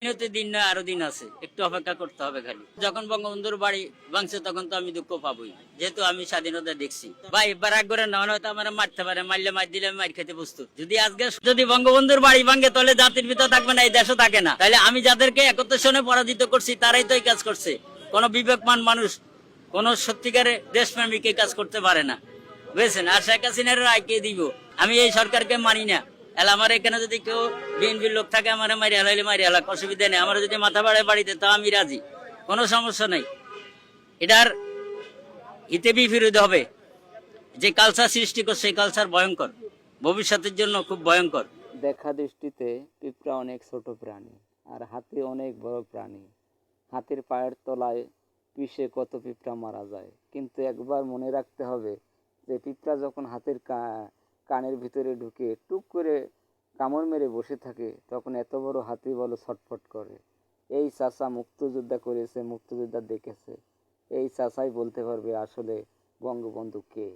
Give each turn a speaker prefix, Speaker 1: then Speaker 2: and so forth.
Speaker 1: দিনতে দিন নয়, আরো দিন আছে, একটু অপেক্ষা করতে হবে। খালি যখন বঙ্গবন্ধুর বাড়ি ভাঙছে তখন তো আমি দুঃখ পাবোই, যেহেতু আমি স্বাধীনতা দেখছি। ভাই এবার রাগ করে না, হয়তো আমার মারতে পারে, মারলে মার দিলে আমি মার খেতে বসতো। যদি আজকে যদি বঙ্গবন্ধুর বাড়ি ভাঙে তাহলে জাতির ভিতর থাকবে না, এই দেশও থাকে না। তাহলে আমি যাদেরকে 71 সনে পরাজিত করছি তারাই তো এই কাজ করছে। কোন বিবেকমান মানুষ, কোন সত্যিকারে দেশপ্রেমিক এই কাজ করতে পারে না, বুঝেছেন? আর শেখ হাসিনার রায় কে দিব? আমি এই সরকারকে মানি না। এলা আমার এখানে যদি কেউ বিএনপির লোক থাকে, আমার মারি হালাইলে মারি হালাক, অসুবিধা নেই। আমার যদি মাথা বাড়ায় বাড়িতে, তা আমি রাজি, কোনো সমস্যা নেই। এটার হিতে বিপরীত হবে। যে কালচার সৃষ্টি করছে এই কালচার ভয়ঙ্কর, ভবিষ্যতের জন্য খুব ভয়ঙ্কর।
Speaker 2: দেখা দৃষ্টিতে পিঁপড়া অনেক ছোট প্রাণী, আর হাতি অনেক বড় প্রাণী। হাতির পায়ের তলায় পিষে কত পিঁপড়া মারা যায়, কিন্তু একবার মনে রাখতে হবে যে পিঁপড়া যখন হাতির কানের ভিতরে ঢুকে টুক করে কামড় মেরে বসে থাকে, তখন এত বড় হাতি বলো ছটফট করে। এই চাচা মুক্তিযোদ্ধা করেছে, মুক্তিযোদ্ধা দেখেছে, এই চাচাই বলতে পারবে আসলে বঙ্গবন্ধু কে।